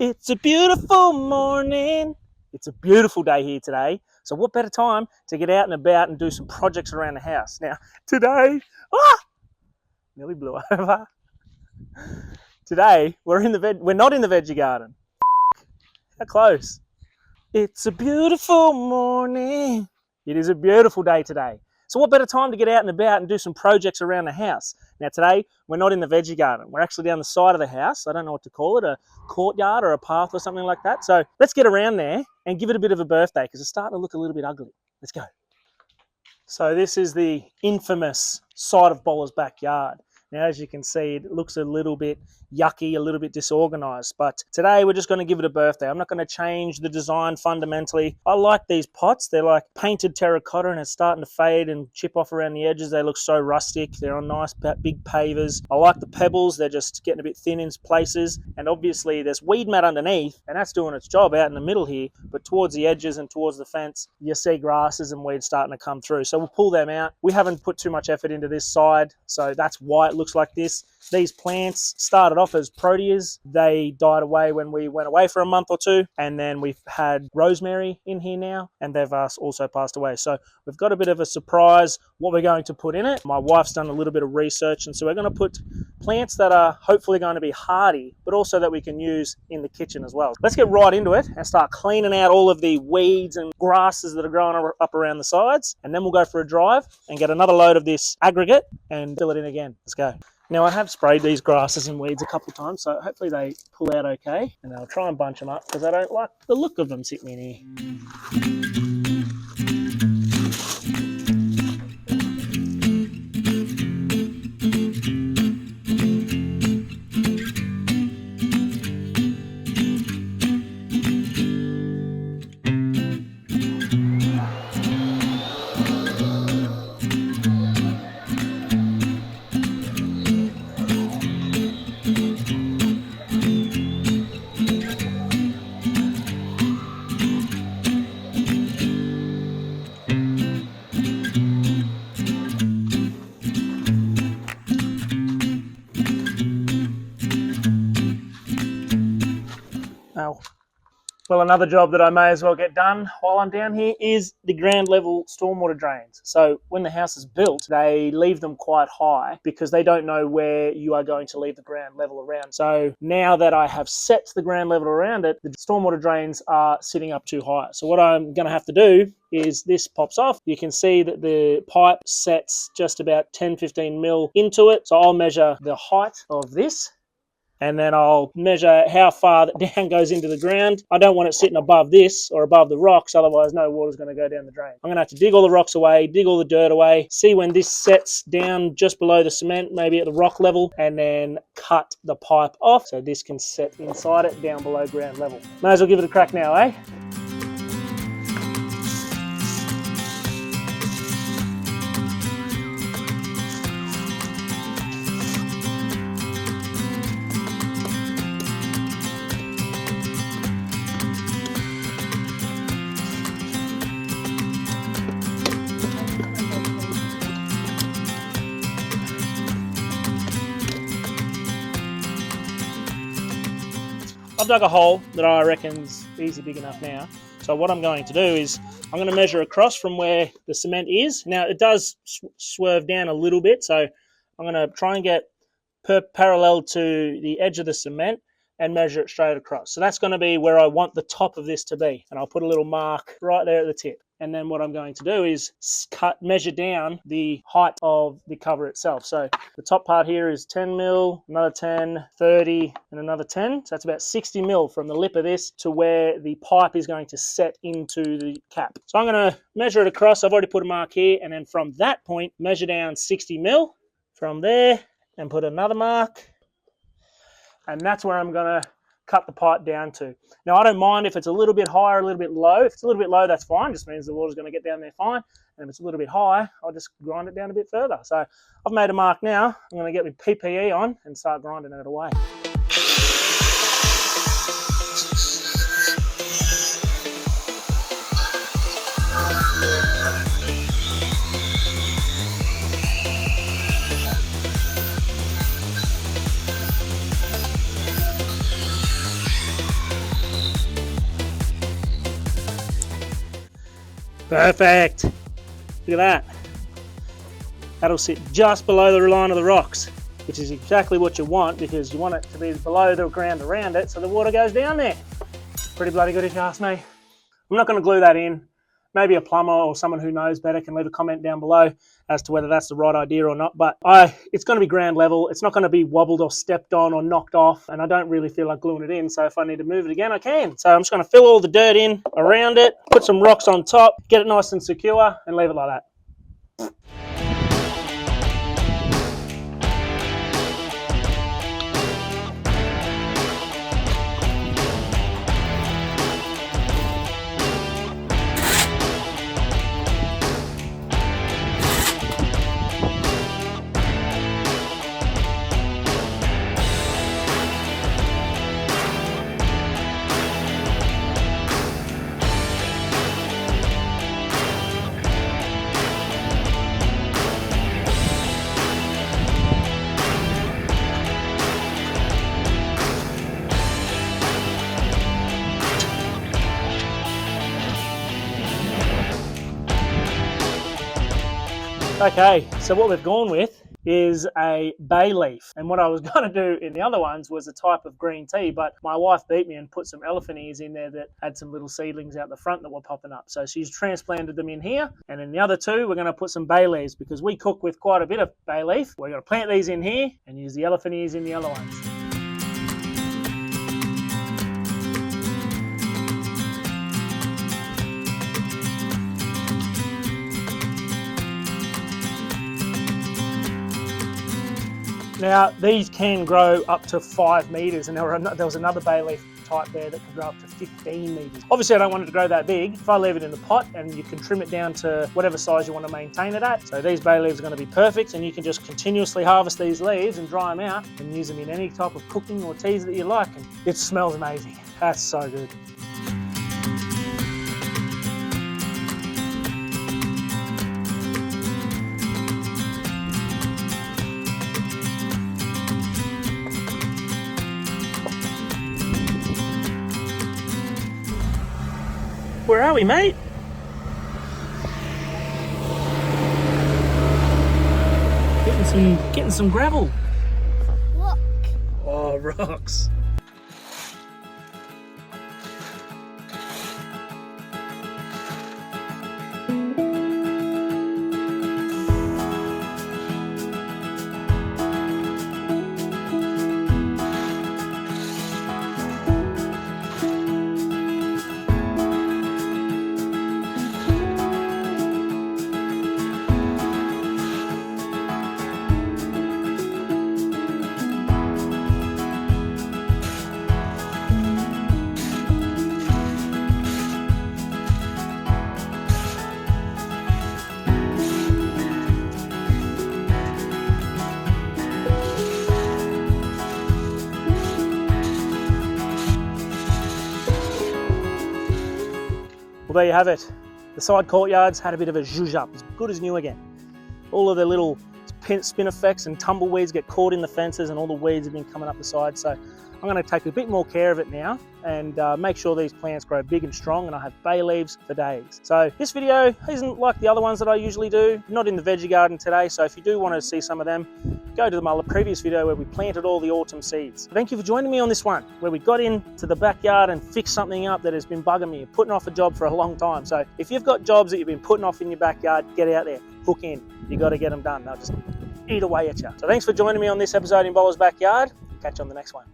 It's a beautiful morning. It's a beautiful day here today. So what better time to get out and about and do some projects around the house. Now, today, nearly blew over. Today, we're not in the veggie garden. How close? It's a beautiful morning. It is a beautiful day today. So what better time to get out and about and do some projects around the house. Now today, we're not in the veggie garden. We're actually down the side of the house. I don't know what to call it, a courtyard or a path or something like that. So let's get around there and give it a bit of a birthday because it's starting to look a little bit ugly. Let's go. So this is the infamous side of Boller's backyard. Now, as you can see, it looks a little bit yucky, a little bit disorganized, but today we're just going to give it a birthday. I'm not going to change the design fundamentally. I like these pots. They're like painted terracotta and it's starting to fade and chip off around the edges. They look so rustic. They're on nice big pavers. I like the pebbles. They're just getting a bit thin in places. And obviously there's weed mat underneath and that's doing its job out in the middle here, but towards the edges and towards the fence, you see grasses and weeds starting to come through. So we'll pull them out. We haven't put too much effort into this side, so that's why it looks like this. These plants started off as proteas. They died away when we went away for a month or two, and then we've had rosemary in here now, and they've also passed away. So we've got a bit of a surprise what we're going to put in it. My wife's done a little bit of research, and so we're going to put plants that are hopefully going to be hardy, but also that we can use in the kitchen as well. Let's get right into it and start cleaning out all of the weeds and grasses that are growing up around the sides, and then we'll go for a drive and get another load of this aggregate and fill it in again. Let's go. Now I have sprayed these grasses and weeds a couple of times, so hopefully they pull out okay, and I'll try and bunch them up because I don't like the look of them sitting in here. Well, another job that I may as well get done while I'm down here is the ground level stormwater drains. So when the house is built, they leave them quite high because they don't know where you are going to leave the ground level around. So now that I have set the ground level around it, the stormwater drains are sitting up too high. So what I'm going to have to do is this pops off. You can see that the pipe sets just about 10-15 mil into it. So I'll measure the height of this, and then I'll measure how far that down goes into the ground. I don't want it sitting above this or above the rocks, otherwise no water's going to go down the drain. I'm going to have to dig all the rocks away, dig all the dirt away, see when this sets down just below the cement, maybe at the rock level, and then cut the pipe off so this can set inside it down below ground level. May as well give it a crack now, eh? I've dug a hole that I reckon's easy big enough now. So what I'm going to do is I'm going to measure across from where the cement is. Now it does swerve down a little bit, so I'm going to try and get parallel to the edge of the cement and measure it straight across. So that's going to be where I want the top of this to be, and I'll put a little mark right there at the tip. And then what I'm going to do is measure down the height of the cover itself. So the top part here is 10 mil, another 10, 30, and another 10. So that's about 60 mil from the lip of this to where the pipe is going to set into the cap. So I'm going to measure it across. I've already put a mark here. And then from that point, measure down 60 mil from there and put another mark. And that's where I'm going to cut the pipe down to. Now, I don't mind if it's a little bit high or a little bit low. If it's a little bit low, that's fine. Just means the water's going to get down there fine. And if it's a little bit high, I'll just grind it down a bit further. So I've made a mark now. I'm going to get my PPE on and start grinding it away. Perfect. Look at that. That'll sit just below the line of the rocks, which is exactly what you want because you want it to be below the ground around it so the water goes down there. Pretty bloody good if you ask me. I'm not going to glue that in. Maybe a plumber or someone who knows better can leave a comment down below as to whether that's the right idea or not. But it's going to be ground level. It's not going to be wobbled or stepped on or knocked off. And I don't really feel like gluing it in. So if I need to move it again, I can. So I'm just going to fill all the dirt in around it, put some rocks on top, get it nice and secure and leave it like that. Okay, so what we've gone with is a bay leaf. And what I was going to do in the other ones was a type of green tea, but my wife beat me and put some elephant ears in there that had some little seedlings out the front that were popping up. So she's transplanted them in here. And in the other two, we're going to put some bay leaves because we cook with quite a bit of bay leaf. We're going to plant these in here and use the elephant ears in the other ones. Now, these can grow up to 5 meters, and there was another bay leaf type there that could grow up to 15 meters. Obviously, I don't want it to grow that big. If I leave it in the pot, and you can trim it down to whatever size you want to maintain it at. So these bay leaves are going to be perfect, and you can just continuously harvest these leaves and dry them out and use them in any type of cooking or teas that you like. And it smells amazing. That's so good. Where are we, mate? Getting some gravel. Look. Oh, rocks. Well, there you have it. The side courtyards had a bit of a zhuzh up, as good as new again. All of the little spin effects and tumbleweeds get caught in the fences and all the weeds have been coming up the side. So I'm going to take a bit more care of it now and make sure these plants grow big and strong, and I have bay leaves for days. So this video isn't like the other ones that I usually do, not in the veggie garden today. So if you do want to see some of them, go to my previous video where we planted all the autumn seeds. Thank you for joining me on this one, where we got into the backyard and fixed something up that has been bugging me, putting off a job for a long time. So if you've got jobs that you've been putting off in your backyard, get out there, hook in. You got to get them done. They'll just eat away at you. So thanks for joining me on this episode in Bola's Backyard. Catch you on the next one.